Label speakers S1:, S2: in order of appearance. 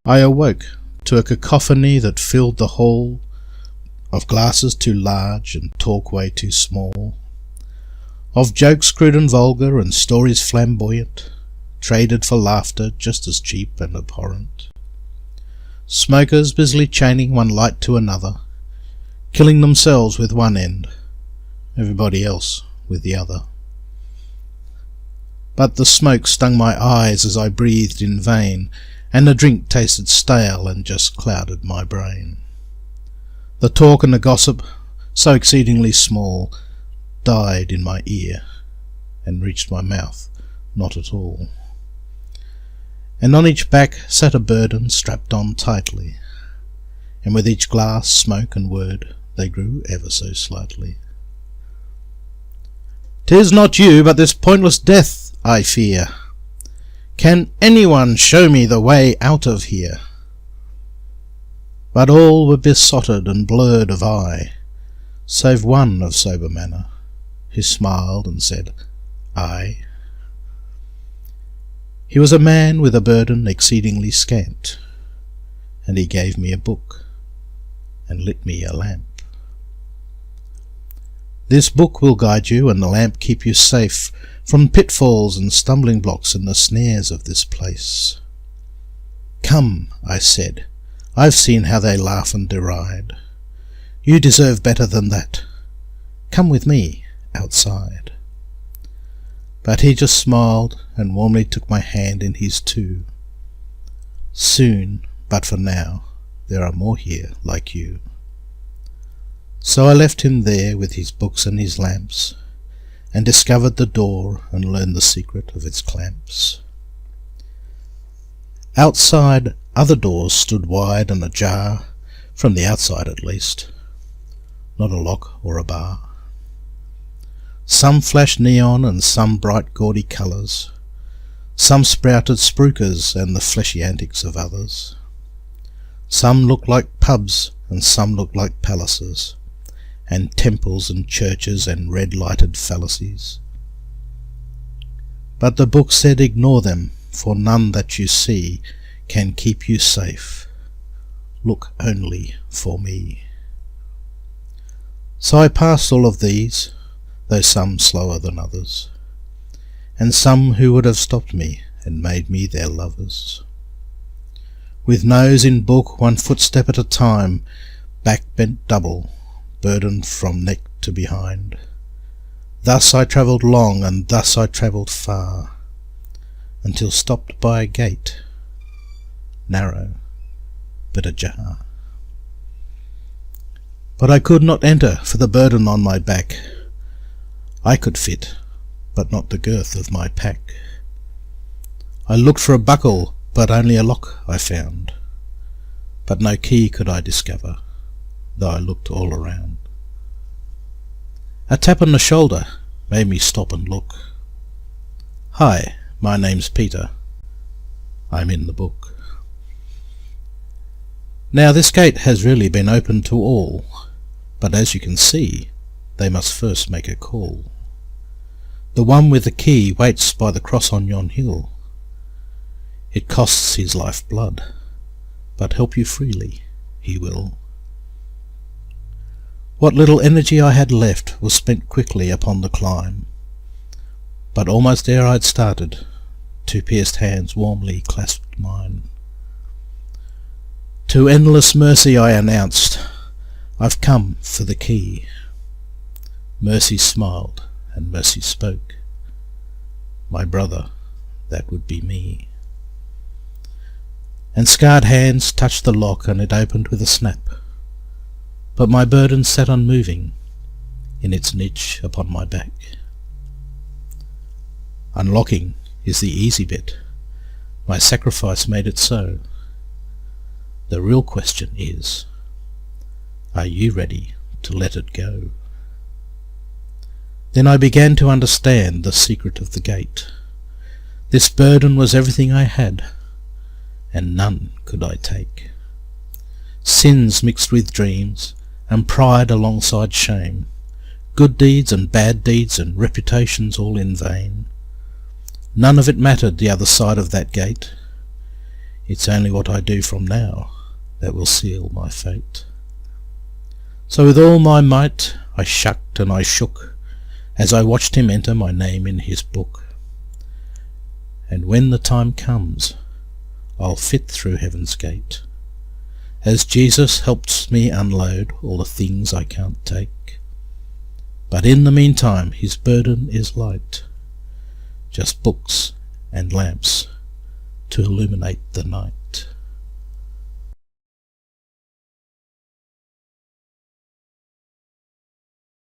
S1: I awoke to a cacophony that filled the hall, of glasses too large and talk way too small, of jokes crude and vulgar and stories flamboyant, traded for laughter just as cheap and abhorrent. Smokers busily chaining one light to another, killing themselves with one end, everybody else with the other. But the smoke stung my eyes as I breathed in vain, and the drink tasted stale and just clouded my brain. The talk and the gossip, so exceedingly small, died in my ear, and reached my mouth not at all. And on each back sat a burden strapped on tightly, and with each glass, smoke, and word they grew ever so slightly. "'Tis not you, but this pointless death, I fear. Can anyone show me the way out of here?" But all were besotted and blurred of eye, save one of sober manner, who smiled and said, "Aye." He was a man with a burden exceedingly scant, and he gave me a book, and lit me a lamp. "This book will guide you, and the lamp keep you safe from pitfalls and stumbling blocks and the snares of this place." "Come," I said, "I've seen how they laugh and deride. You deserve better than that. Come with me outside." But he just smiled and warmly took my hand in his too. "Soon, but for now, there are more here like you." So I left him there with his books and his lamps, and discovered the door and learned the secret of its clamps. Outside, other doors stood wide and ajar, from the outside at least, not a lock or a bar. Some flashed neon and some bright gaudy colours, some sprouted spruikers and the fleshy antics of others. Some looked like pubs and some looked like palaces, and temples and churches and red-lighted fallacies. But the book said, "Ignore them, for none that you see can keep you safe. Look only for me." So I passed all of these, though some slower than others, and some who would have stopped me and made me their lovers. With nose in book, one footstep at a time, back bent double, burdened from neck to behind. Thus I travelled long, and thus I travelled far, until stopped by a gate, narrow but ajar. But I could not enter for the burden on my back. I could fit, but not the girth of my pack. I looked for a buckle, but only a lock I found, but no key could I discover, though I looked all around. A tap on the shoulder made me stop and look. "Hi, my name's Peter. I'm in the book." Now this gate has really been opened to all, but as you can see, they must first make a call. The one with the key waits by the cross on yon hill. It costs his life blood, but help you freely he will. What little energy I had left was spent quickly upon the climb, but almost ere I'd started, two pierced hands warmly clasped mine. To endless mercy I announced, "I've come for the key." Mercy smiled and mercy spoke. My brother, that would be me. And scarred hands touched the lock, and it opened with a snap. But my burden sat unmoving in its niche upon my back. Unlocking is the easy bit. My sacrifice made it so. The real question is, are you ready to let it go? Then I began to understand the secret of the gate. This burden was everything I had, and none could I take. Sins mixed with dreams, and pride alongside shame, good deeds and bad deeds and reputations all in vain. None of it mattered the other side of that gate. It's only what I do from now that will seal my fate. So with all my might I shucked and I shook, as I watched him enter my name in his book. And when the time comes, I'll fit through heaven's gate, as Jesus helps me unload all the things I can't take. But in the meantime his burden is light, just books and lamps to illuminate the night.